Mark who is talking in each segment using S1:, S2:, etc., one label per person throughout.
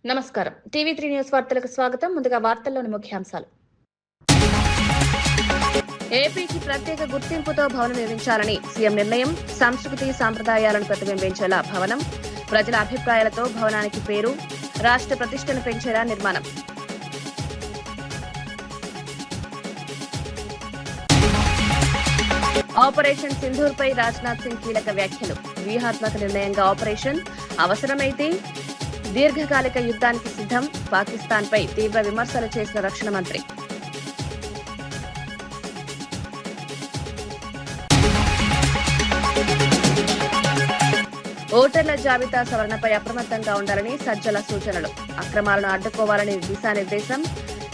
S1: నమస్కారం. టీవీ3 న్యూస్ వార్తలకు స్వాగతం. ముందుగా వార్తల్లోని ముఖ్యాంశాలు. ఏపీకి ప్రత్యేక గుర్తింపుతో భవనం నిర్మించాలని సీఎం నిర్ణయం. సంస్కృతి సాంప్రదాయాలను ప్రతిబింబించేలా భవనం. ప్రజల అభిప్రాయాలతో భవనానికి పేరు. రాష్ట్ర ప్రతిష్టను పెంచేలా నిర్మాణం. ఆపరేషన్ సింధూర్పై రాజ్నాథ్ సింగ్ కీలక వ్యాఖ్యలు. వ్యూహాత్మక నిర్ణయంగా ఆపరేషన్, అవసరమైతే దీర్ఘకాలిక యుద్ధానికి సిద్ధం. పాకిస్తాన్పై తీవ్ర విమర్శలు చేసిన రక్షణ మంత్రి. ఓటర్ల జాబితా సవరణపై అప్రమత్తంగా ఉండాలని సజ్జల సూచనలు. అక్రమాలను అడ్డుకోవాలని దిశానిర్దేశం.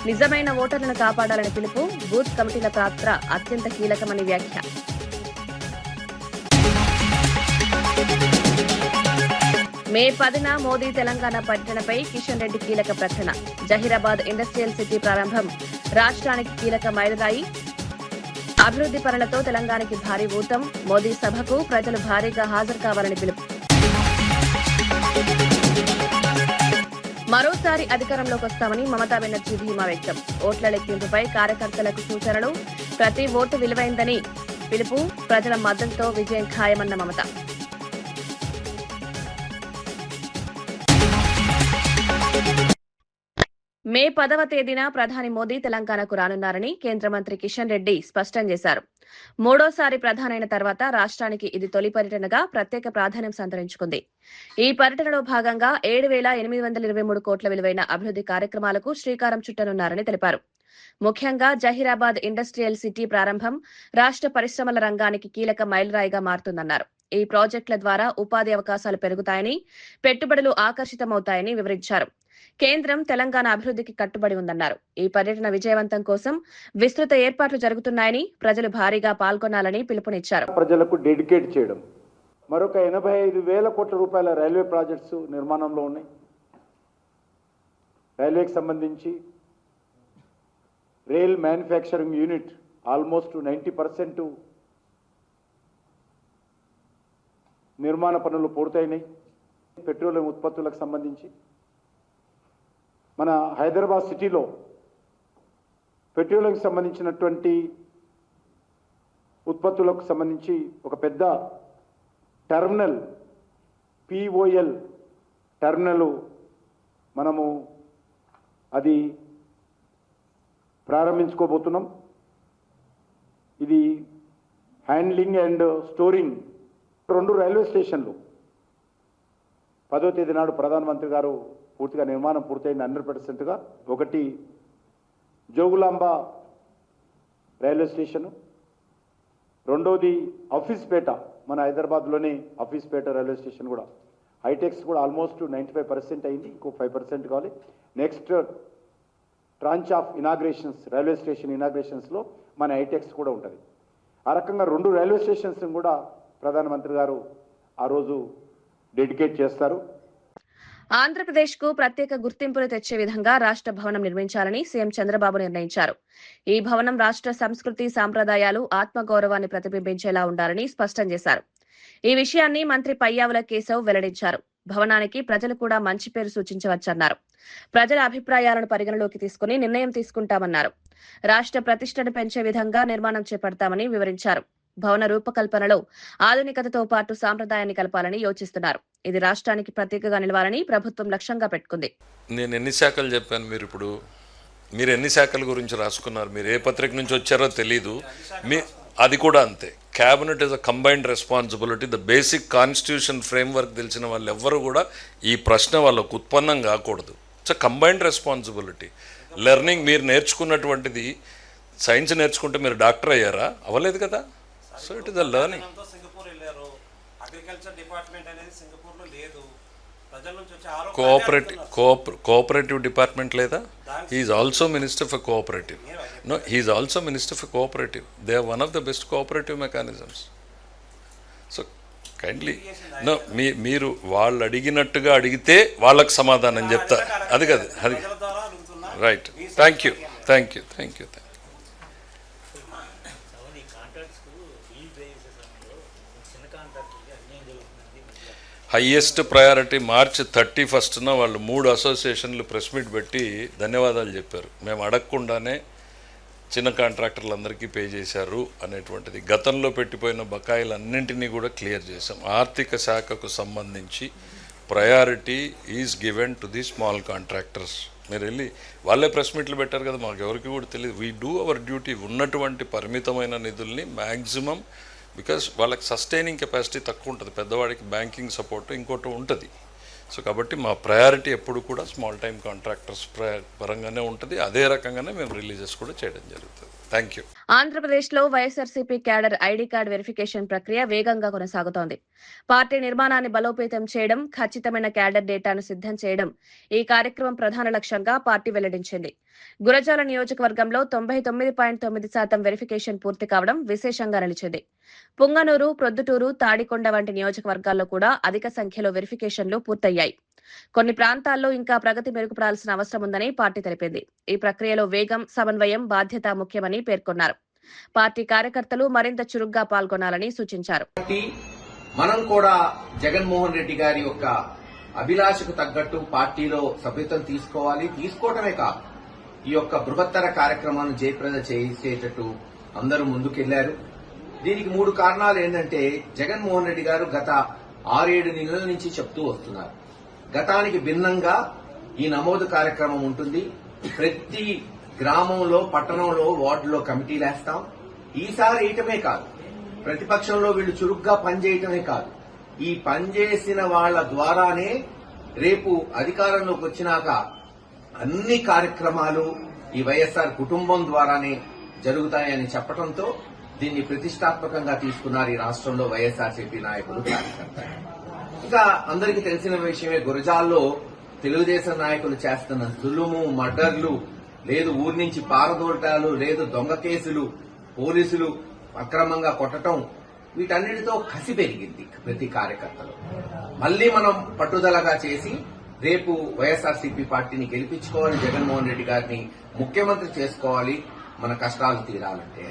S1: నిజమైన ఓటర్లను కాపాడాలని పిలుపు. బూత్ కమిటీల పాత్ర అత్యంత కీలకమని వ్యాఖ్య. మే 10న మోదీ తెలంగాణ పర్యటనపై కిషన్ రెడ్డి కీలక ప్రకటన. జహీరాబాద్ ఇండస్ట్రియల్ సిటీ ప్రారంభం రాష్ట్రానికి కీలక మైలురాయి. అభివృద్ధి పనులతో తెలంగాణకి భారీ ఊతం. మోదీ సభకు ప్రజలు భారీగా హాజరు కావాలని పిలుపు. మరోసారి అధికారంలోకి వస్తామని మమతా బెనర్జీ ధీమా వ్యక్తం. ఓట్ల లెక్కింపుపై కార్యకర్తలకు సూచనలు. ప్రతి ఓటు విలువైందని పిలుపు. ప్రజల మద్దతుతో విజయం ఖాయమన్న మమత. మే 10వ తేదీన ప్రధాని మోదీ తెలంగాణకు రానున్నారని కేంద్ర మంత్రి కిషన్ రెడ్డి స్పష్టం చేశారు. మూడోసారి ప్రధానైన తర్వాత రాష్ట్రానికి ఇది తొలి పర్యటనగా ప్రత్యేక ప్రాధాన్యం సంతరించుకుంది. ఈ పర్యటనలో భాగంగా 7,823 కోట్ల విలువైన అభివృద్ధి కార్యక్రమాలకు శ్రీకారం చుట్టనున్నారని తెలిపారు. ముఖ్యంగా జహీరాబాద్ ఇండస్ట్రియల్ సిటీ ప్రారంభం రాష్ట్ర పరిశ్రమల రంగానికి కీలక మైలురాయిగా మారుతుందన్నారు. ఈ ప్రాజెక్టుల ద్వారా ఉపాధి అవకాశాలు పెరుగుతాయని, పెట్టుబడులు ఆకర్షితమవుతాయని వివరించారు. కేంద్రం తెలంగాణ అభివృద్ధికి కట్టుబడి ఉందన్నారు. ఈ పర్యటన విజయవంతం కోసం విస్తృత ఏర్పాట్లు జరుగుతున్నాయని, ప్రజలు భారీగా పాల్గొనాలని పిలుపునిచ్చారు.
S2: ప్రజలకు డెడికేట్ చేయడం. మరొక 85,000 కోట్ల రూపాయల రైల్వే ప్రాజెక్ట్స్ నిర్మాణంలో ఉన్నాయి. రైల్వేకి సంబంధించి రైల్ మ్యానుఫ్యాక్చరింగ్ యూనిట్ ఆల్మోస్ట్ 90% నిర్మాణ పనులు పూర్తయినాయి. పెట్రోలియం ఉత్పత్తులకు సంబంధించి మన హైదరాబాద్ సిటీలో పెట్రోలియంకి సంబంధించినటువంటి ఉత్పత్తులకు సంబంధించి ఒక పెద్ద టెర్మినల్, POL టెర్మినల్ మనము అది ప్రారంభించుకోబోతున్నాం. ఇది హ్యాండ్లింగ్ అండ్ స్టోరింగ్ 2 రైల్వే స్టేషన్లు 10వ తేదీ నాడు ప్రధానమంత్రి గారు పూర్తిగా నిర్మాణం పూర్తయింది 100%గా. ఒకటి జోగులాంబ రైల్వే స్టేషను, రెండోది ఆఫీస్పేట, మన హైదరాబాద్లోని ఆఫీస్పేట రైల్వే స్టేషన్ కూడా. హైటెక్స్ కూడా ఆల్మోస్ట్ 95% అయింది, ఇంకో 5% కావాలి. Next tranche of inaugurations, railway station ఇనాగ్రేషన్స్లో మన హైటెక్స్ కూడా ఉంటుంది. ఆ రకంగా 2 రైల్వే స్టేషన్స్ కూడా ప్రధానమంత్రి గారు ఆ రోజు డెడికేట్ చేస్తారు.
S1: ఆంధ్రప్రదేశ్కు ప్రత్యేక గుర్తింపును తెచ్చే విధంగా రాష్ట్ర భవనం నిర్మించాలని సీఎం చంద్రబాబు నిర్ణయించారు. ఈ భవనం రాష్ట్ర సంస్కృతి సాంప్రదాయాలు, ఆత్మగౌరవాన్ని ప్రతిబింబించేలా ఉండాలని స్పష్టం చేశారు. ఈ విషయాన్ని మంత్రి పయ్యావుల కేశవ్ వెల్లడించారు. భవనానికి ప్రజలు కూడా మంచి పేరు సూచించవచ్చన్నారు. ప్రజల అభిప్రాయాలను పరిగణలోకి తీసుకుని నిర్ణయం తీసుకుంటామన్నారు. రాష్ట్ర ప్రతిష్టను పెంచే విధంగా నిర్మాణం చేపడతామని వివరించారు. భవన రూపకల్పనలో ఆధునికతతో పాటు సాంప్రదాయాన్ని కలపాలని యోచిస్తున్నారు. ఇది రాష్ట్రానికి ప్రత్యేకగా నిలవాలని ప్రభుత్వం లక్ష్యంగా పెట్టుకుంది.
S3: నేను ఎన్ని శాఖలు చెప్పాను, మీరు ఎన్ని శాఖల గురించి రాసుకున్నారు, మీరు ఏ పత్రిక నుంచి వచ్చారో తెలీదు. అది కూడా అంతే. Cabinet is a combined responsibility. The basic constitution framework తెలిసిన వాళ్ళు ఎవ్వరు కూడా ఈ ప్రశ్న వాళ్ళకు ఉత్పన్నం కాకూడదు. It's a combined responsibility. Learning మీరు నేర్చుకున్నటువంటిది, సైన్స్ నేర్చుకుంటే మీరు డాక్టర్ అయ్యారా? అవ్వలేదు కదా. So it is a learning. Cooperative department లేదా? He's also minister for cooperative. No, he's also minister for cooperative. They are one of the best cooperative mechanisms. So kindly know, మీరు వాళ్ళు అడిగినట్టుగా అడిగితే వాళ్ళకు సమాధానం చెప్తా. అది కదా, అది right. Thank you. Highest priority మార్చి 31న వాళ్ళు 3 అసోసియేషన్లు ప్రెస్ మీట్ పెట్టి ధన్యవాదాలు చెప్పారు. మేము అడగకుండానే చిన్న కాంట్రాక్టర్లందరికీ పే చేశారు అనేటువంటిది. గతంలో పెట్టిపోయిన బకాయిలన్నింటినీ కూడా క్లియర్ చేశాం. ఆర్థిక శాఖకు సంబంధించి priority is given to the small contractors. మీరు వెళ్ళి వాళ్ళే ప్రెస్ మీట్లు పెట్టారు కదా, మాకు ఎవరికి కూడా తెలియదు. We do our duty. ఉన్నటువంటి పరిమితమైన నిధుల్ని మ్యాక్సిమం, బికాస్ వాళ్ళకి సస్టైనింగ్ కెపాసిటీ తక్కువ ఉంటుంది, పెద్దవాడికి బ్యాంకింగ్ సపోర్ట్ ఇంకోటి ఉంటుంది. సో కాబట్టి మా ప్రయారిటీ ఎప్పుడు కూడా స్మాల్ టైమ్ కాంట్రాక్టర్స్ పరంగానే ఉంటుంది. అదే రకంగానే మేము రిలీజెస్ కూడా చేయడం జరుగుతుంది. Thank you.
S1: ఆంధ్రప్రదేశ్లో YSRCP cadre ID card verification ప్రక్రియ వేగంగా కొనసాగుతోంది. పార్టీ నిర్మాణాన్ని బలోపేతం చేయడం, ఖచ్చితమైన క్యాడర్ డేటాను సిద్ధం చేయడం ఈ కార్యక్రమం ప్రధాన లక్ష్యంగా పార్టీ వెల్లడించింది. గురజాల నియోజకవర్గంలో 99.9% వెరిఫికేషన్ పూర్తి కావడం విశేషంగా నిలిచింది. పుంగనూరు, ప్రొద్దుటూరు, తాడికొండ వంటి నియోజకవర్గాల్లో కూడా అధిక సంఖ్యలో వెరిఫికేషన్లు పూర్తయ్యాయి. కొన్ని ప్రాంతాల్లో ఇంకా ప్రగతి మెరుగుపడాల్సిన అవసరం ఉందని పార్టీ తెలిపింది. ఈ ప్రక్రియలో వేగం, సమన్వయం, బాధ్యత ముఖ్యమని పేర్కొన్నారు. పార్టీ కార్యకర్తలు మరింత చురుగ్గా పాల్గొనాలని సూచించారు.
S4: మనం కూడా జగన్మోహన్ రెడ్డి గారి యొక్క అభిలాషకు తగ్గట్టు పార్టీలో సభ్యత్వం తీసుకోవటమే కాదు, ఈ యొక్క బృహత్తర కార్యక్రమాన్ని జయప్రద చేసేటట్టు అందరూ ముందుకెళ్లారు. దీనికి 3 కారణాలు ఏంటంటే, జగన్మోహన్ రెడ్డి గారు గత 6-7 నెలల నుంచి చెప్తూ వస్తున్నారు, గతానికి భిన్నంగా ఈ నమోదు కార్యక్రమం ఉంటుంది. ప్రతి గ్రామంలో, పట్టణంలో, వార్డులో కమిటీలు వేస్తాం. ఈసారి వేయటమే కాదు, ప్రతిపక్షంలో వీళ్లు చురుగ్గా పనిచేయటమే కాదు, ఈ పనిచేసిన వాళ్ల ద్వారానే రేపు అధికారంలోకి వచ్చినాక అన్ని కార్యక్రమాలు ఈ వైఎస్ఆర్ కుటుంబం ద్వారానే జరుగుతాయని చెప్పడంతో దీన్ని ప్రతిష్టాత్మకంగా తీసుకున్నారు ఈ రాష్ట్రంలో వైఎస్ఆర్సీపీ నాయకులు, కార్యకర్తలు. ఇంకా అందరికీ తెలిసిన విషయమే, గురజాల్లో తెలుగుదేశం నాయకులు చేస్తున్న జులుము, మర్డర్లు, లేదు ఊరి నుంచి పారదోలటాలు, లేదు దొంగ కేసులు, పోలీసులు అక్రమంగా కొట్టడం, వీటన్నిటితో కసి పెరిగింది ప్రతి కార్యకర్తలు. మళ్లీ మనం పట్టుదలగా చేసి రేపు వైఎస్ఆర్సీపీ పార్టీని గెలిపించుకోవాలి, జగన్మోహన్ రెడ్డి గారిని ముఖ్యమంత్రి చేసుకోవాలి, మన కష్టాలు తీరాలంటే.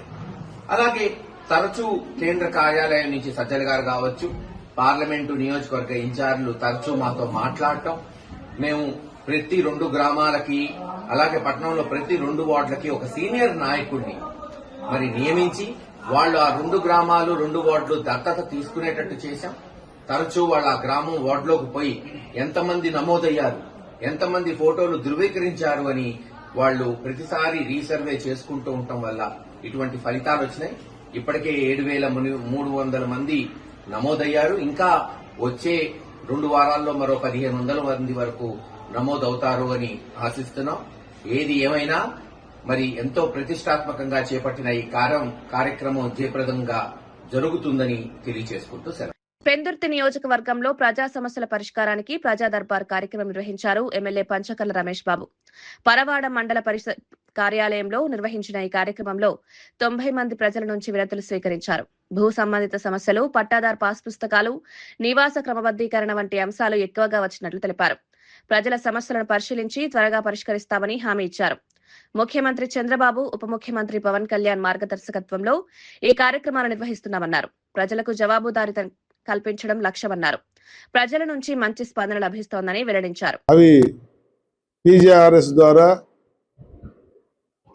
S4: అలాగే తరచూ కేంద్ర కార్యాలయం నుంచి సజ్జల గారు కావచ్చు, పార్లమెంటు నియోజకవర్గ ఇన్ఛార్జీలు తరచూ మాతో మాట్లాడటం, మేము ప్రతి 2 గ్రామాలకి, అలాగే పట్టణంలో ప్రతి 2 వార్డులకి ఒక సీనియర్ నాయకుడిని మరి నియమించి వాళ్ళు ఆ 2 గ్రామాలు, 2 వార్డులు దత్తత తీసుకునేటట్టు చేశాం. తరచూ వాళ్ళ ఆ గ్రామం, వార్డులోకి పోయి ఎంతమంది నమోదయ్యారు, ఎంతమంది ఫోటోలు ధృవీకరించారు అని వాళ్ళు ప్రతిసారి రీసర్వే చేసుకుంటూ ఉండటం వల్ల ఇటువంటి ఫలితాలు వచ్చినాయి. ఇప్పటికే 7,300 మంది నమోదయ్యారు. ఇంకా వచ్చే 2 వారాల్లో మరో 1,500 మంది వరకు నమోదవుతారు అని ఆశిస్తున్నాం. ఏది ఏమైనా మరి ఎంతో ప్రతిష్టాత్మకంగా చేపట్టిన ఈ కార్యక్రమం జయప్రదంగా జరుగుతుందని తెలియజేసుకుంటూ సెలవు.
S1: పెందుర్తి నియోజకవర్గంలో ప్రజా సమస్యల పరిష్కారానికి ప్రజా దర్బార్ కార్యక్రమం నిర్వహించారు ఎమ్మెల్యే పంచకర్ల రమేష్ బాబు. పరవాడ మండల పరిషత్ కార్యాలయంలో నిర్వహించిన ఈ కార్యక్రమంలో 90 మంది ప్రజల నుంచి వినతులు స్వీకరించారు. భూ సంబంధిత సమస్యలు, పట్టాదారు పాస్ పుస్తకాలు, నివాస క్రమబద్దీకరణ వంటి అంశాలు ఎక్కువగా వచ్చినట్లు తెలిపారు. ప్రజల సమస్యలను పరిశీలించి త్వరగా పరిష్కరిస్తామని హామీ ఇచ్చారు. ముఖ్యమంత్రి చంద్రబాబు, ఉప ముఖ్యమంత్రి పవన్ కళ్యాణ్ మార్గదర్శకత్వంలో ఈ కార్యక్రమాలు నిర్వహిస్తున్నామన్నారు. ప్రజలకు జవాబుదారీతనం కల్పించడం లక్ష్యమన్నారు. ప్రజల నుంచి మంచి స్పందన లభిస్తోందని వెల్లడించారు.
S5: అవి పీజీఆర్ఎస్ ద్వారా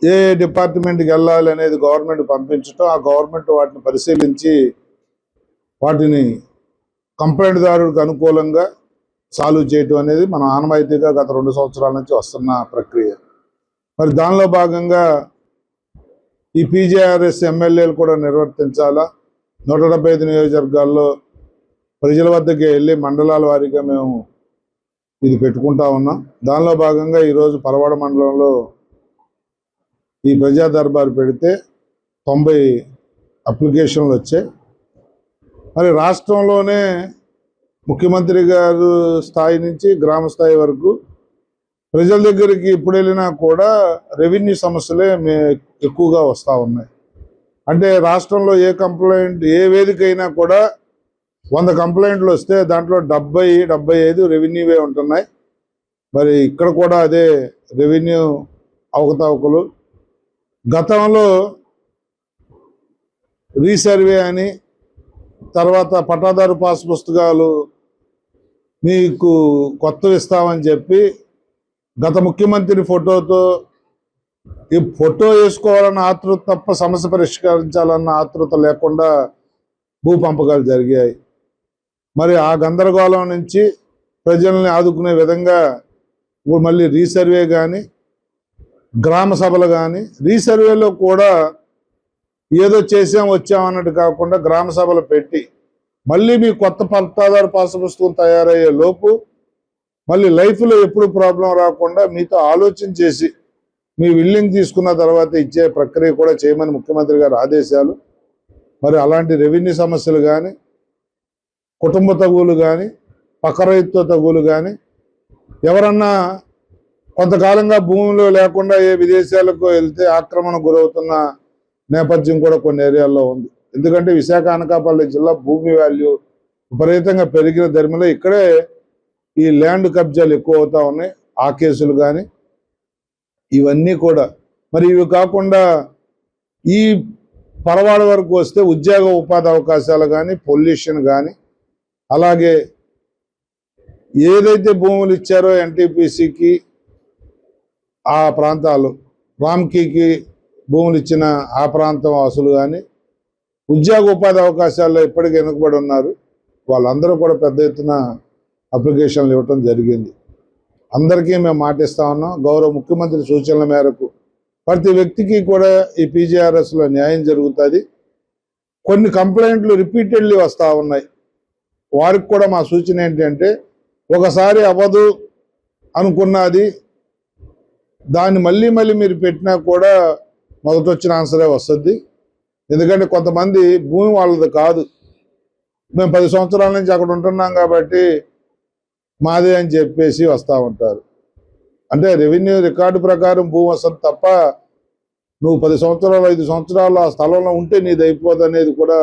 S5: ఏ డిపార్ట్మెంట్కి వెళ్ళాలి అనేది గవర్నమెంట్ పంపించడం, ఆ గవర్నమెంట్ వాటిని పరిశీలించి వాటిని కంప్లైంట్ దారుడికి అనుకూలంగా సాల్వ్ చేయటం అనేది మన ఆనవాయితీగా గత 2 సంవత్సరాల నుంచి వస్తున్న ప్రక్రియ. మరి దానిలో భాగంగా ఈ పీజీఆర్ఎస్ ఎమ్మెల్యేలు కూడా నిర్వర్తించాలా. 175 నియోజకవర్గాల్లో ప్రజల వద్దకే వెళ్ళి మండలాల వారీగా మేము ఇది పెట్టుకుంటా ఉన్నాం. దానిలో భాగంగా ఈరోజు పరవాడ మండలంలో ఈ ప్రజా దర్బారు పెడితే 90 అప్లికేషన్లు వచ్చాయి. మరి రాష్ట్రంలోనే ముఖ్యమంత్రి గారు స్థాయి నుంచి గ్రామ స్థాయి వరకు ప్రజల దగ్గరికి ఇప్పుడు వెళ్ళినా కూడా రెవెన్యూ సమస్యలే ఎక్కువగా వస్తూ ఉన్నాయి. అంటే రాష్ట్రంలో ఏ కంప్లైంట్, ఏ వేదిక అయినా కూడా 100 కంప్లైంట్లు వస్తే దాంట్లో 70-75 రెవెన్యూవే ఉంటున్నాయి. మరి ఇక్కడ కూడా అదే రెవెన్యూ అవకతవకలు. గతంలో రీసర్వే అని, తర్వాత పట్టాదారు పాస్ పుస్తకాలు మీకు కొత్తవి ఇస్తామని చెప్పి గత ముఖ్యమంత్రి ఫోటోతో ఈ ఫోటో వేసుకోవాలన్న ఆతృత తప్ప సమస్య పరిష్కరించాలన్న ఆతృత లేకుండా భూ పంపకాలు జరిగాయి. మరి ఆ గందరగోళం నుంచి ప్రజల్ని ఆదుకునే విధంగా ఇప్పుడు మళ్ళీ రీసర్వే కానీ గ్రామ సభలు కానీ రీసర్వేలో కూడా ఏదో వచ్చామన్నట్టు కాకుండా గ్రామ సభలు పెట్టి మళ్ళీ మీ కొత్త పట్టాదారు పాసు పుస్తకం తయారయ్యే లోపు మళ్ళీ లైఫ్లో ఎప్పుడు ప్రాబ్లం రాకుండా మీతో ఆలోచన చేసి మీ విల్లింగ్ తీసుకున్న తర్వాత ఇచ్చే ప్రక్రియ కూడా చేయమని ముఖ్యమంత్రి గారి ఆదేశాలు. మరి అలాంటి రెవెన్యూ సమస్యలు కానీ కుటుంబ తగులు కానీ పక్క రైతుతో తగులు కానీ ఎవరన్నా కొంతకాలంగా భూమిలో లేకుండా ఏ విదేశాలకు వెళ్తే ఆక్రమణ గురవుతున్న నేపథ్యం కూడా కొన్ని ఏరియాల్లో ఉంది. ఎందుకంటే విశాఖ అనకాపల్లి జిల్లా భూమి వాల్యూ విపరీతంగా పెరిగిన ధర్మలో ఇక్కడే ఈ ల్యాండ్ కబ్జాలు ఎక్కువ అవుతా ఉన్నాయి. ఆ కేసులు కానీ ఇవన్నీ కూడా మరి ఇవి కాకుండా ఈ పరవాడ వరకు వస్తే ఉద్యోగ ఉపాధి అవకాశాలు కానీ పొల్యూషన్ కానీ అలాగే ఏదైతే భూములు ఇచ్చారో ఎన్టీపీసీకి ఆ ప్రాంతాలు రామ్కీకి భూములు ఇచ్చిన ఆ ప్రాంతం వాసులు కానీ ఉద్యోగ ఉపాధి అవకాశాల్లో ఇప్పటికీ వెనుకబడి ఉన్నారు. వాళ్ళందరూ కూడా పెద్ద ఎత్తున అప్లికేషన్లు ఇవ్వటం జరిగింది. అందరికీ మేము మాటిస్తా ఉన్నాం. గౌరవ ముఖ్యమంత్రి సూచనల మేరకు ప్రతి వ్యక్తికి కూడా ఈ పీజీఆర్ఎస్లో న్యాయం జరుగుతుంది. కొన్ని కంప్లైంట్లు రిపీటెడ్లీ వస్తూ ఉన్నాయి. వారికి కూడా మా సూచన ఏంటంటే ఒకసారి అవ్వదు అనుకున్నది దాన్ని మళ్ళీ మీరు పెట్టినా కూడా మొదట వచ్చిన ఆన్సరే వస్తుంది. ఎందుకంటే కొంతమంది భూమి వాళ్ళది కాదు, మేము 10 సంవత్సరాల నుంచి అక్కడ ఉంటున్నాం కాబట్టి మాదే అని చెప్పేసి వస్తూ ఉంటారు. అంటే రెవెన్యూ రికార్డు ప్రకారం భూమి వస్తుంది తప్ప నువ్వు 10 సంవత్సరాలు 5 సంవత్సరాలు ఆ స్థలంలో ఉంటే నీది అయిపోదు అనేది కూడా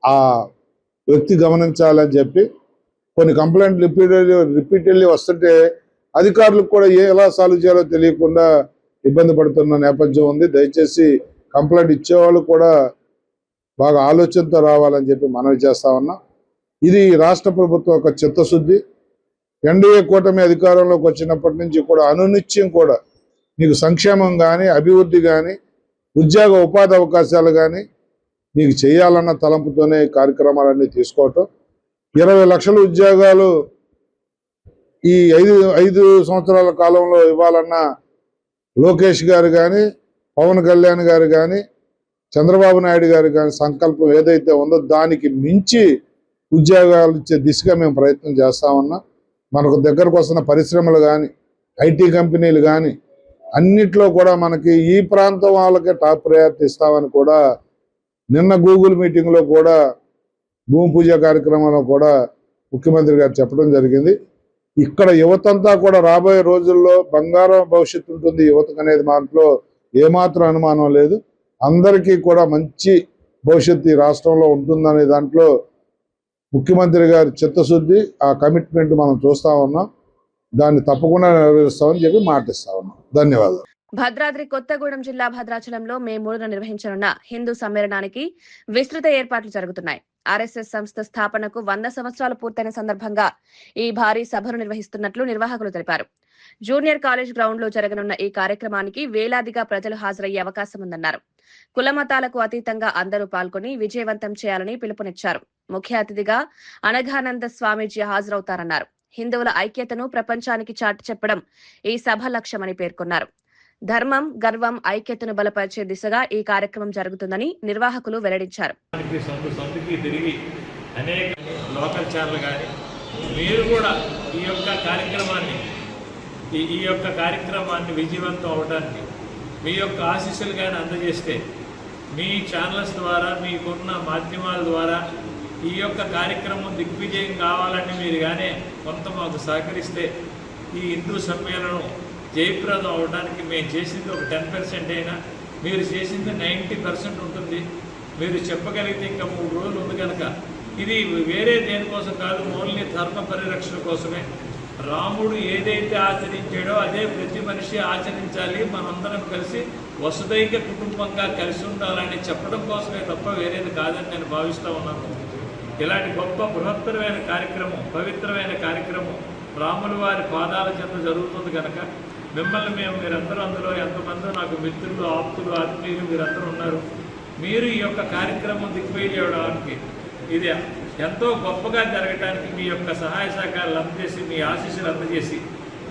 S5: ఆ వ్యక్తి గమనించాలని చెప్పి కొన్ని కంప్లైంట్లు రిపీటెడ్లీ వస్తుంటే అధికారులకు కూడా ఎలా సాల్వ్ చేయాలో తెలియకుండా ఇబ్బంది పడుతున్న నేపథ్యం ఉంది. దయచేసి కంప్లైంట్ ఇచ్చేవాళ్ళు కూడా బాగా ఆలోచనతో రావాలని చెప్పి మనవి చేస్తా ఉన్నా. ఇది రాష్ట్ర ప్రభుత్వం ఒక చిత్తశుద్ధి. ఎన్డీఏ కూటమి అధికారంలోకి వచ్చినప్పటి నుంచి కూడా అనునిత్యం కూడా మీకు సంక్షేమం కానీ అభివృద్ధి కానీ ఉద్యోగ ఉపాధి అవకాశాలు కానీ మీకు చేయాలన్న తలంపుతోనే కార్యక్రమాలన్నీ తీసుకోవటం. 20 లక్షల ఉద్యోగాలు ఈ 5 సంవత్సరాల కాలంలో ఇవ్వాలన్న లోకేష్ గారు కానీ పవన్ కళ్యాణ్ గారు కానీ చంద్రబాబు నాయుడు గారు కానీ సంకల్పం ఏదైతే ఉందో దానికి మించి ఉద్యోగాలు ఇచ్చే దిశగా మేము ప్రయత్నం చేస్తా ఉన్నాం. మనకు దగ్గరకు వస్తున్న పరిశ్రమలు కానీ ఐటీ కంపెనీలు కానీ అన్నిట్లో కూడా మనకి ఈ ప్రాంతం వాళ్ళకే టాప్ ప్రయారిటీ ఇస్తామని కూడా నిన్న గూగుల్ మీటింగ్లో కూడా భూమి పూజ కార్యక్రమంలో కూడా ముఖ్యమంత్రి గారు చెప్పడం జరిగింది. ఇక్కడ యువతంతా కూడా రాబోయే రోజుల్లో బంగారం భవిష్యత్తు ఉంటుంది యువతకు అనేది దాంట్లో ఏమాత్రం అనుమానం లేదు. అందరికీ కూడా మంచి భవిష్యత్తు ఈ రాష్ట్రంలో ఉంటుందనే దాంట్లో ముఖ్యమంత్రి గారి చిత్తశుద్ధి ఆ కమిట్మెంట్ మనం చూస్తా ఉన్నాం. దాన్ని తప్పకుండా నెరవేరుస్తామని చెప్పి మాటిస్తా ఉన్నాం. ధన్యవాదాలు.
S1: భద్రాద్రి కొత్తగూడెం జిల్లా భద్రాచలంలో మే 3న నిర్వహించనున్న హిందూ సమ్మేళనానికి విస్తృత ఏర్పాట్లు జరుగుతున్నాయి. ఆర్ఎస్ఎస్ సంస్థ స్థాపనకు 100 సంవత్సరాలు పూర్తయిన సందర్భంగా ఈ భారీ సభను నిర్వహిస్తున్నట్లు నిర్వాహకులు తెలిపారు. జూనియర్ కాలేజ్ గ్రౌండ్ లో జరగనున్న ఈ కార్యక్రమానికి వేలాదిగా ప్రజలు హాజరయ్యే అవకాశం ఉందన్నారు. కులమతాలకు అతీతంగా అందరూ పాల్గొని విజయవంతం చేయాలని పిలుపునిచ్చారు. ముఖ్య అతిథిగా అనఘానంద స్వామీజీ హాజరవుతారన్నారు. హిందువుల ఐక్యతను ప్రపంచానికి చాటి చెప్పడం ఈ సభ లక్ష్యమని పేర్కొన్నారు. ధర్మం, గర్వం, ఐక్యతను బలపరిచే దిశగా ఈ కార్యక్రమం జరుగుతుందని నిర్వాహకులు వెల్లడించారు.
S6: అనేక లోకల్ ఛానల్ కానీ మీరు కూడా ఈ యొక్క కార్యక్రమాన్ని విజయవంతం అవడానికి మీ యొక్క ఆశీస్సులు కానీ అందజేస్తే మీ ఛానల్స్ ద్వారా మీకున్న మాధ్యమాల ద్వారా ఈ యొక్క కార్యక్రమం దిగ్విజయం కావాలని మీరు కానీ కొంత మాకు సహకరిస్తే ఈ హిందూ సమ్మేళనం జయప్రదం అవడానికి మేము చేసింది ఒక 10% అయినా మీరు చేసింది 90% ఉంటుంది. మీరు చెప్పగలిగితే ఇంకా 3 రోజులు ఉంది కనుక ఇది వేరే దేనికోసం కాదు, ఓన్లీ ధర్మ పరిరక్షణ కోసమే. రాముడు ఏదైతే ఆచరించాడో అదే ప్రతి మనిషి ఆచరించాలి, మనందరం కలిసి వసుదైక కుటుంబంగా కలిసి ఉండాలని చెప్పడం కోసమే తప్ప వేరేది కాదని నేను భావిస్తూ ఉన్నాను. ఇలాంటి గొప్ప బృహత్తరమైన కార్యక్రమం, పవిత్రమైన కార్యక్రమం రాముల వారి పాదాల చెంత జరుగుతుంది కనుక మిమ్మల్ని మీరందరూ అందులో ఎంతమందో నాకు మిత్రులు, ఆప్తులు, ఆత్మీయులు మీరందరూ ఉన్నారు. మీరు ఈ యొక్క కార్యక్రమం దిగ్విజయం చేయడానికి, ఇది ఎంతో గొప్పగా జరగడానికి మీ యొక్క సహాయ సహకారాలు అందజేసి, మీ ఆశీస్సులు అందజేసి,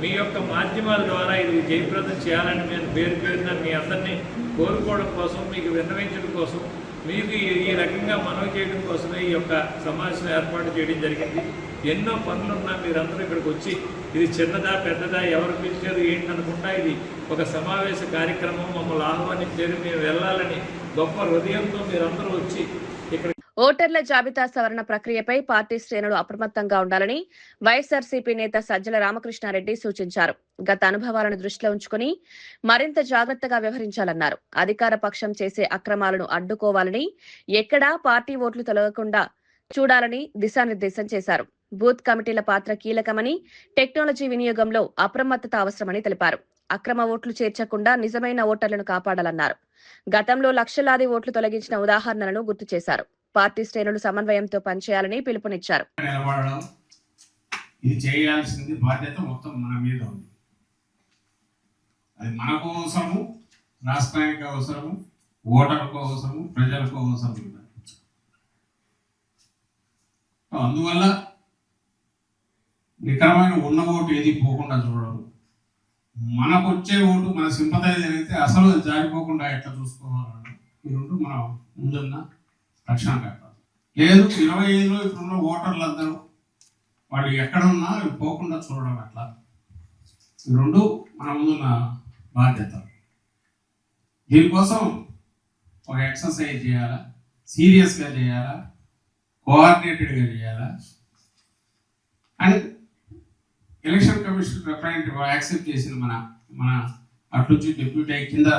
S6: మీ యొక్క మాధ్యమాల ద్వారా ఇది జయప్రదం చేయాలని నేను పేరున మీ అందరినీ కోరుకోవడం కోసం, మీకు విన్నవించడం కోసం, మీకు ఈ రకంగా మనవి చేయడం కోసమే ఈ యొక్క సమావేశం ఏర్పాటు చేయడం జరిగింది. ఎన్నో పనులున్నా మీరందరూ ఇక్కడికి వచ్చి, ఇది చిన్నదా పెద్దదా ఎవరు పిలిచారు ఏంటనుకుంటా, ఇది ఒక సమావేశ కార్యక్రమం, మమ్మల్ని ఆహ్వానించారు, మేము వెళ్ళాలని గొప్ప హృదయంతో మీరందరూ వచ్చి ఇక్కడ.
S1: ఓటర్ల జాబితా సవరణ ప్రక్రియపై పార్టీ శ్రేణులు అప్రమత్తంగా ఉండాలని వైఎస్ఆర్సీపీ నేత సజ్జల రామకృష్ణారెడ్డి సూచించారు. గత అనుభవాలను దృష్టిలో ఉంచుకుని మరింత జాగ్రత్తగా వ్యవహరించాలన్నారు. అధికార పక్షం చేసే అక్రమాలను అడ్డుకోవాలని, ఎక్కడా పార్టీ ఓట్లు తొలగకుండా చూడాలని దిశానిర్దేశం చేశారు. బూత్ కమిటీల పాత్ర కీలకమని, టెక్నాలజీ వినియోగంలో అప్రమత్తత అవసరమని తెలిపారు. అక్రమ ఓట్లు చేర్చకుండా నిజమైన ఓటర్లను కాపాడాలన్నారు. గతంలో లక్షలాది ఓట్లు తొలగించిన ఉదాహరణలను గుర్తు చేశారు. పార్టీ శ్రేణులు సమన్వయంతో పనిచేయాలని పిలుపునిచ్చారు.
S7: ఇది చేయాల్సింది బాధ్యత మొత్తం మన మీద ఉంది. అది మనకు అవసరము, రాష్ట్రానికి అవసరము, ఓటర్లకు అవసరము, ప్రజలకు అవసరం. అందువల్ల నికరమైన ఉన్న ఓటు ఏది పోకుండా చూడడం, మనకు వచ్చే ఓటు మన సింపథైజర్ అయితే అసలు జారిపోకుండా ఎట్లా చూసుకోవాలన్నా ఈ రెండు మనం ముందున్న రక్షణ కట్టాలి. లేదు 25లో ఇప్పుడున్న ఓటర్లు అందరూ వాళ్ళు ఎక్కడున్నా పోకుండా చూడడం ఎట్లా, ఈ రెండు మన ముందున్న బాధ్యత. దీనికోసం ఒక ఎక్సర్సైజ్ చేయాలా, సీరియస్గా చేయాలా, కోఆర్డినేటెడ్గా చేయాలా and election commission representative accept చేసిన మన అట్నుంచి డిప్యూటీ కింద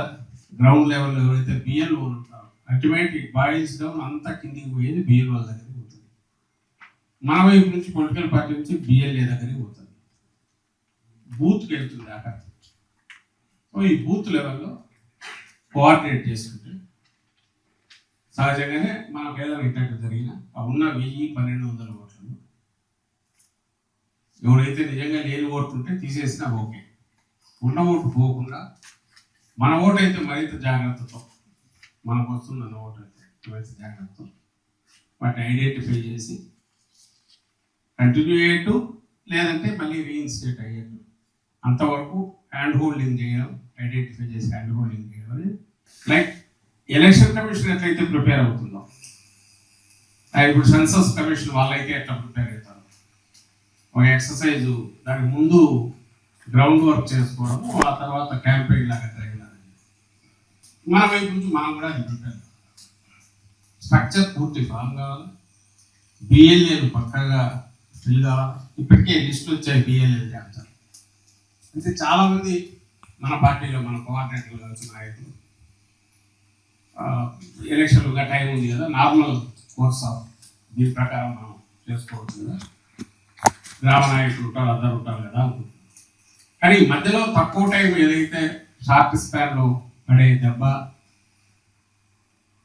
S7: గ్రౌండ్ లెవెల్లో ఎవరైతే బిఎల్ఓ ఉంటారో అల్టిమేట్ ఇట్ బాయిల్స్ డౌన్ అంతా కిందికి పోయేది బిఎల్ఓ దగ్గరికి పోతుంది. మన వైపు నుంచి పొలిటికల్ పార్టీ నుంచి బిఎల్ఏ దగ్గరికి పోతుంది, బూత్కి వెళ్తుంది అక్కడ. సో ఈ బూత్ లెవెల్లో కోఆర్డినేట్ చేసుకుంటే సహజంగానే మనకు ఏదైనా ఇట్లాంటి జరిగిన ఉన్న 1000-1200 ఓట్లను ఎవరైతే నిజంగా లేని ఓట్లు ఉంటే తీసేసినా ఓకే, ఉన్న ఓటు పోకుండా మన ఓటు అయితే మరింత జాగ్రత్తతో, మనకు వస్తున్న ఓటు అయితే మరింత జాగ్రత్తతో వాటిని ఐడెంటిఫై చేసి కంటిన్యూ అయ్యేట్టు, లేదంటే మళ్ళీ రీఇన్స్టేట్ అయ్యేట్టు అంతవరకు హ్యాండ్ హోల్డింగ్ చేయడం, ఐడెంటిఫై చేసి హ్యాండ్ హోల్డింగ్ చేయడం అని లైక్ ఎలక్షన్ కమిషన్ ఎట్లయితే ప్రిపేర్ అవుతుందో, ఇప్పుడు సెన్సస్ కమిషన్ వాళ్ళైతే ఎట్లా ప్రిపేర్ అవుతారు, ఒక ఎక్సర్సైజ్ దానికి ముందు గ్రౌండ్ వర్క్ చేసుకోవడము, ఆ తర్వాత క్యాంపెయిన్ లాగా జరిగినది. మన వైపు నుంచి మనం కూడా అది ప్రిపేర్, స్ట్రక్చర్ పూర్తి ఫామ్ కావాలి, బిఎల్ఏలు పక్కగా ఫిల్ కావాలి. ఇప్పటికే లిస్ట్ వచ్చాయి బిఎల్ఏలు చేస్తారు. అయితే చాలామంది మన పార్టీలో మన కోఆర్డినేటర్లు కలిసి నాయకులు ఎలక్షన్లుగా టైం ఉంది కదా, నార్మల్ కోర్స్ ఆఫ్ దీని ప్రకారం మనం చేసుకోవచ్చు కదా, గ్రామ నాయకులు ఉంటారు, అందరు ఉంటారు కదా అనుకుంటున్నాం. కానీ మధ్యలో తక్కువ టైం ఏదైతే షార్ట్ స్పాన్లో పడే దెబ్బ,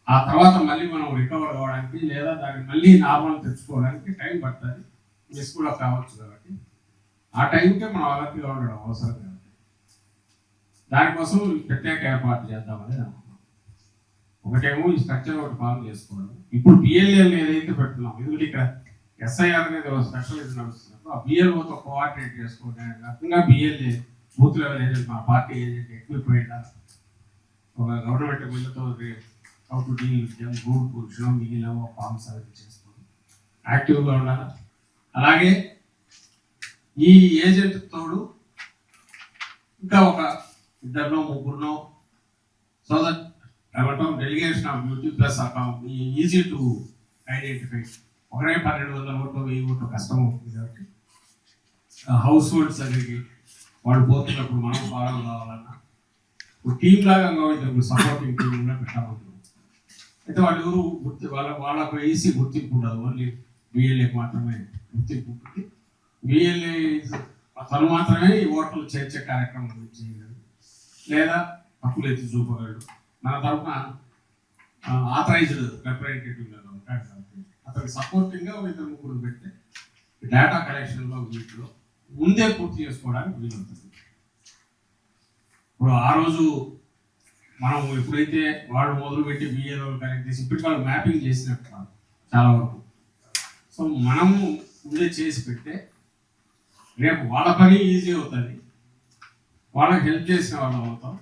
S7: ఆ తర్వాత మళ్ళీ మనం రికవర్ అవ్వడానికి లేదా దాన్ని మళ్ళీ నార్మల్ తెచ్చుకోవడానికి టైం పడుతుంది, మిస్ కూడా కావచ్చు. కాబట్టి ఆ టైంకే మనం అలర్ట్గా ఉండడం అవసరం కాబట్టి దానికోసం ప్రత్యేక ఏర్పాటు చేద్దామని అనుకుంటున్నాం. ఒకటేమో ఈ స్ట్రక్చర్ ఒకటి ఫామ్ చేసుకోవడం. ఇప్పుడు బిఎల్ఏలు ఏదైతే పెడుతున్నాం, ఎందుకంటే ఇక్కడ ఎస్ఐఆర్ అనేది ఒక స్పెషలిస్ట్ నడుస్తున్నప్పుడు ఆ బిఎల్ఓతో కోఆర్డినేట్ చేసుకోవడం రకంగా బిఎల్ఏ బూత్ లెవెల్ ఏజెంట్, మా పార్టీ ఏజెంట్ ఎక్విప్మెంట్ ఒక గవర్నమెంట్ బిల్లుతో how to deal with them, rule కూర్చోడం, మిగిలిన ఫార్మ్స్ అవి చేసుకోవడం, యాక్టివ్గా ఉండాలి. అలాగే ఈ ఏజెంట్ తోడు ఇంకా ఒక 2-3 సో దట్ ఏమంటాం delegation of duty plus account easy to identify. ఒకరే 1200 ఓట్లు 1000 ఓట్లు కష్టం అవుతుంది కాబట్టి హౌస్ హోల్డ్స్ దగ్గరికి వాళ్ళు పోతున్నప్పుడు మనం ఫాలో కావాలన్నా టీం లాగా ఇప్పుడు సపోర్టింగ్ టీం కూడా పెట్టాలనుకుంటున్నాం. అయితే వాళ్ళు ఎవరు వాళ్ళకు ఈసీ గుర్తింపు ఉండదు, ఓన్లీ బిఎల్ఏకి మాత్రమే గుర్తింపు ఉంటుంది. బిఎల్ఏ తను మాత్రమే ఈ ఓట్లు చేర్చే కార్యక్రమం చేయగలరు లేదా హక్కులు ఎత్తి చూపగలడు. మన తరఫున ఆథరైజ్డ్ రిప్రజెంటేటివ్ ఉంటాడు కాబట్టి అతనికి సపోర్టింగ్గా ఒక ఇద్దరు ముగ్గురు పెడితే డేటా కలెక్షన్లో వీటిలో ముందే పూర్తి చేసుకోవడానికి వీలవుతుంది. ఇప్పుడు ఆ రోజు మనం ఎప్పుడైతే వాళ్ళు మొదలుపెట్టి బిఏలో కనెక్ట్ చేసి ఇప్పటికి వాళ్ళు మ్యాపింగ్ చేసినట్టు కాదు చాలా వరకు. సో మనము ముందే చేసి పెడితే రేపు వాళ్ళ పని ఈజీ అవుతుంది, వాళ్ళకి హెల్ప్ చేసిన వాళ్ళం అవుతాం.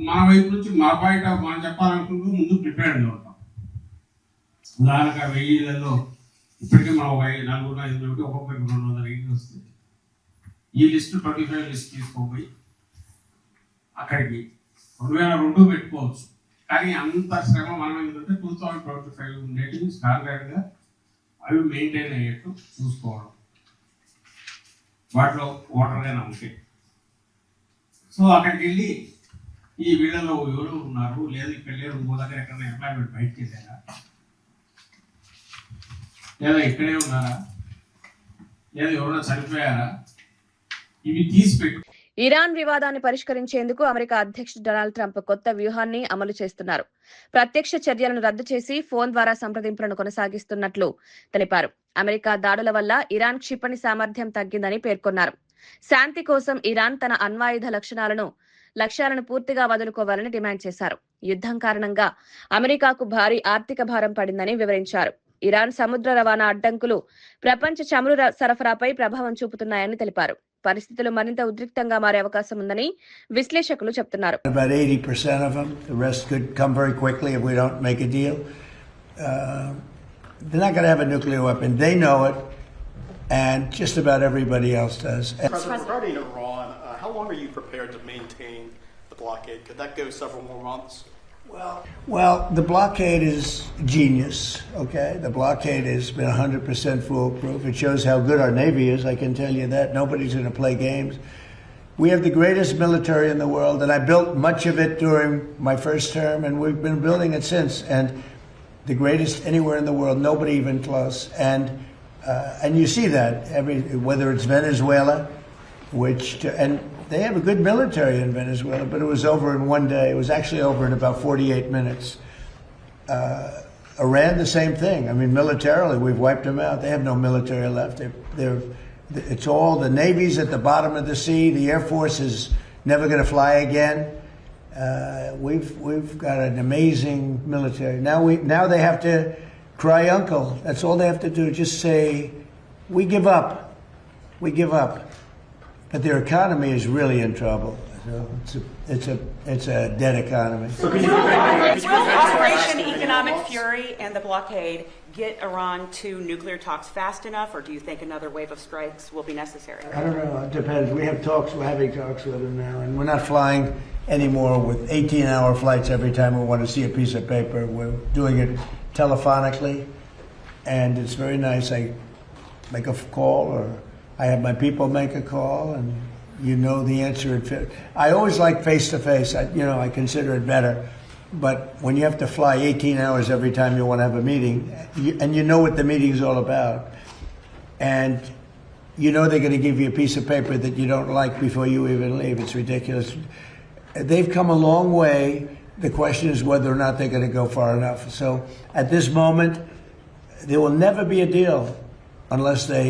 S7: మన వైపు నుంచి మా పాయింట్ ఆఫ్ మనం చెప్పాలనుకుంటూ ముందు ప్రిపేర్డ్గా ఉంటాం. ఉదాహరణగా 1000 ఇప్పటికే మనం 400 ఒక్కొక్కరికి 200 ఈజీ వస్తుంది. ఈ లిస్టు 25 లిస్ట్ తీసుకోపోయి అక్కడికి 2002 పెట్టుకోవచ్చు. కానీ అంత శ్రమ మనం ఏంటంటే 2025 ఉండేటివి స్టాండర్డ్గా అవి మెయింటైన్ అయ్యేట్టు చూసుకోవడం, వాటిలో ఓటర్గానే ఉంటాయి. సో అక్కడికి వెళ్ళి ఈ వీళ్ళలో ఎవరు ఉన్నారు, లేదు ఇక్కడ లేరు, ఇంకో దగ్గర ఎక్కడైనా ఎంప్లాయ్మెంట్ బయటకి వెళ్ళారా, లేదా ఇక్కడే ఉన్నారా, లేదా ఎవరైనా చనిపోయారా, ఇవి తీసిపెట్టు.
S1: ఇరాన్ వివాదాన్ని పరిష్కరించేందుకు అమెరికా అధ్యక్షుడు డొనాల్డ్ ట్రంప్ కొత్త వ్యూహాన్ని అమలు చేస్తున్నారు. ప్రత్యక్ష చర్యలను రద్దు చేసి ఫోన్ ద్వారా సంప్రదింపులను కొనసాగిస్తున్నట్లు తెలిపారు. అమెరికా దాడుల వల్ల ఇరాన్ క్షిపణి సామర్థ్యం తగ్గిందని పేర్కొన్నారు. శాంతి కోసం ఇరాన్ తన అణ్వాయుధ లక్ష్యాలను పూర్తిగా వదులుకోవాలని డిమాండ్ చేశారు. యుద్ధం కారణంగా అమెరికాకు భారీ ఆర్థిక భారం పడిందని వివరించారు. ఇరాన్ సముద్ర రవాణా అడ్డంకులు ప్రపంచ చమురు సరఫరాపై ప్రభావం చూపుతున్నాయని తెలిపారు. పరిస్థితులు మరింత ఉద్రిక్తంగా మారే అవకాశం ఉందని విశ్లేషకులు చెప్తున్నారు.
S8: About 80% of them. The rest could come very quickly if we don't make a deal. They're not going to have a nuclear weapon. They know it, and just about everybody else does.
S9: President, regarding Iran, how long are you prepared to maintain the blockade? Could that go several more months?
S8: Well, the blockade is genius, okay? The blockade has been 100% foolproof. It shows how good our Navy is, I can tell you that. Nobody's going to play games. We have the greatest military in the world, and I built much of it during my first term, and we've been building it since. And the greatest anywhere in the world, nobody even close. And you see that, whether it's Venezuela, and they have a good military in Venezuela, but it was over in one day. It was actually over in about 48 minutes. Iran, the same thing. I mean, militarily, we've wiped them out. They have no military left. It's all the Navy's at the bottom of the sea. The Air Force is never going to fly again. We've got an amazing military. Now they have to cry uncle. That's all they have to do. Just say, we give up. We give up. But their economy is really in trouble. So it's a dead economy.
S10: Will Operation Economic Fury and the blockade get Iran to nuclear talks fast enough, or do you think another wave of strikes will be necessary?
S8: I don't know. It depends. We have talks. We're having talks with them now, and we're not flying anymore with 18-hour flights every time we want to see a piece of paper. We're doing it telephonically, and it's very nice. I make a call, or I have my people make a call, and you know the answer. I always like face-to-face. I consider it better. But when you have to fly 18 hours every time you want to have a meeting, and you know what the meeting's all about, and you know they're going to give you a piece of paper that you don't like before you even leave. It's ridiculous. They've come a long way. The question is whether or not they're going to go far enough. So at this moment, there will never be a deal unless they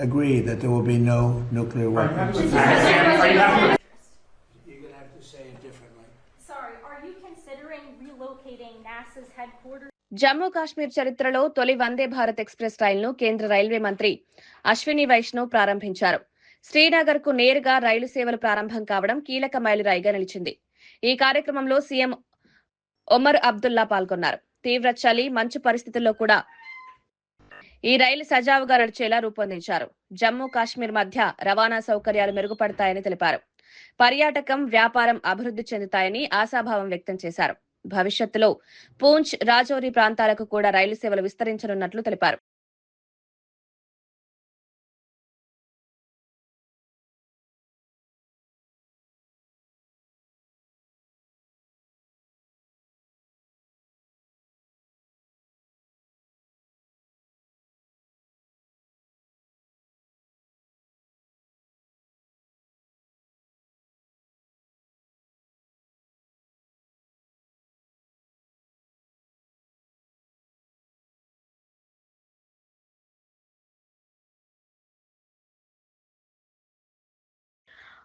S8: agree that there will be no nuclear weapons. You're going to have to say it differently.
S11: Sorry, are you considering relocating NASA's headquarters?
S1: Jammu Kashmir చరిత్రలో తొలి Vande Bharat express రైలును కేంద్ర railway మంత్రి అశ్విని వైష్ణవ్ ప్రారంభించారు. శ్రీనగర్ కు నేరుగా రైలు సేవలు ప్రారంభం కావడం కీలక మైలురాయిగా నిలిచింది. ఈ కార్యక్రమంలో సీఎం ఒమర్ అబ్దుల్లా పాల్గొన్నారు. తీవ్ర చలి, మంచు పరిస్థితుల్లో కూడా ఈ రైలు సజావుగా నడిచేలా రూపొందించారు. జమ్మూ కాశ్మీర్ మధ్య రవాణా సౌకర్యాలు మెరుగుపడతాయని తెలిపారు. పర్యాటకం, వ్యాపారం అభివృద్ధి చెందుతాయని ఆశాభావం వ్యక్తం చేశారు. భవిష్యత్తులో పూంచ్, రాజౌరి ప్రాంతాలకు కూడా రైలు సేవలు విస్తరించనున్నట్లు తెలిపారు.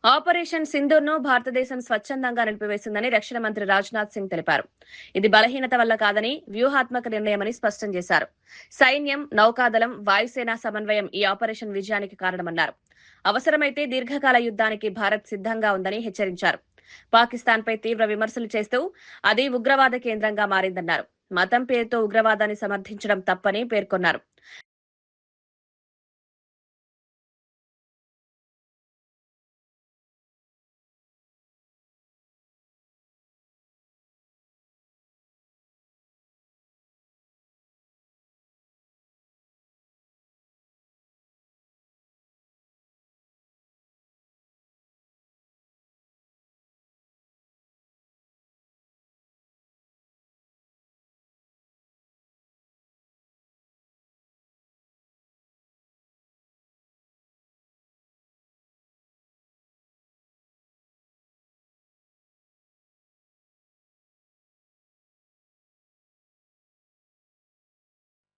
S1: ఆపరేషన్ సింధూర్ను భారతదేశం స్వచ్ఛందంగా నిలిపివేసిందని రక్షణ మంత్రి రాజ్నాథ్ సింగ్ తెలిపారు. ఇది బలహీనత వల్ల కాదని వ్యూహాత్మక నిర్ణయమని స్పష్టం చేశారు. సైన్యం, నౌకాదళం, వాయుసేన సమన్వయం ఈ ఆపరేషన్ విజయానికి కారణమన్నారు. అవసరమైతే దీర్ఘకాల యుద్ధానికి భారత్ సిద్ధంగా ఉందని హెచ్చరించారు. పాకిస్తాన్పై తీవ్ర విమర్శలు చేస్తూ అది ఉగ్రవాద కేంద్రంగా మారిందన్నారు. మతం పేరుతో ఉగ్రవాదాన్ని సమర్థించడం తప్పని పేర్కొన్నారు.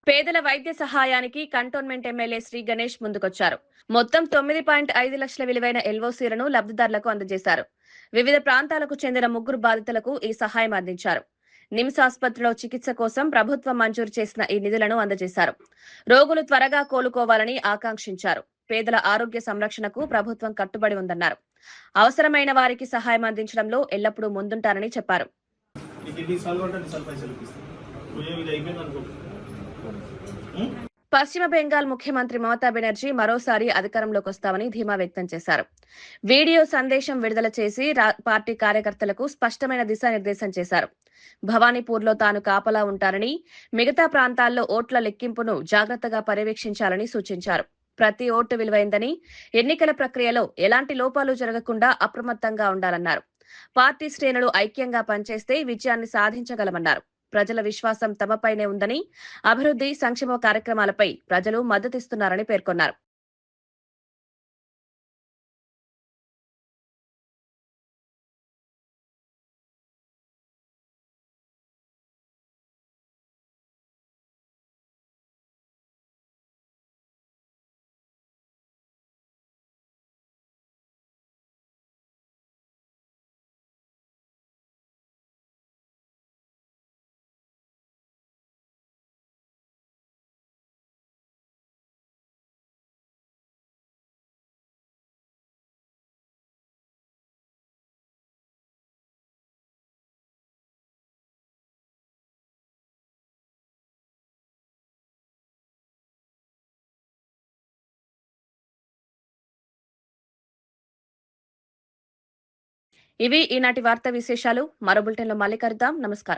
S1: పేదల వైద్య సహాయానికి కంటోన్మెంట్ ఎమ్మెల్యే శ్రీ గణేష్ ముందుకొచ్చారు. మొత్తం 9.5 లక్షల విలువైన ఎల్ఓసీలను లబ్ధిదారులకు అందజేశారు. వివిధ ప్రాంతాలకు చెందిన 3 బాధితులకు ఈ సహాయం అందించారు. నిమ్స్ ఆసుపత్రిలో చికిత్స కోసం ప్రభుత్వం మంజూరు చేసిన ఈ నిధులను అందజేశారు. రోగులు త్వరగా కోలుకోవాలని ఆకాంక్షించారు. పేదల ఆరోగ్య సంరక్షణకు ప్రభుత్వం కట్టుబడి ఉందన్నారు. అవసరమైన వారికి సహాయం అందించడంలో ఎల్లప్పుడూ ముందుంటారని చెప్పారు. పశ్చిమ బెంగాల్ ముఖ్యమంత్రి మమతా బెనర్జీ మరోసారి అధికారంలోకి వస్తామని ధీమా వ్యక్తం చేశారు. వీడియో సందేశం విడుదల చేసి పార్టీ కార్యకర్తలకు స్పష్టమైన దిశానిర్దేశం చేశారు. భవానీపూర్లో తాను కాపలా ఉంటారని, మిగతా ప్రాంతాల్లో ఓట్ల లెక్కింపును జాగ్రత్తగా పర్యవేక్షించాలని సూచించారు. ప్రతి ఓటు విలువైందని, ఎన్నికల ప్రక్రియలో ఎలాంటి లోపాలు జరగకుండా అప్రమత్తంగా ఉండాలన్నారు. పార్టీ శ్రేణులు ఐక్యంగా పనిచేస్తే విజయాన్ని సాధించగలమన్నారు. ప్రజల విశ్వాసం తమపైనే ఉందని, అభివృద్ధి, సంక్షేమ కార్యక్రమాలపై ప్రజలు మద్దతిస్తున్నారని పేర్కొన్నారు. ఇవి ఈనాటి వార్తా విశేషాలు. మరో బులెటిన్లో మళ్ళీ కలుద్దాం. నమస్కారం.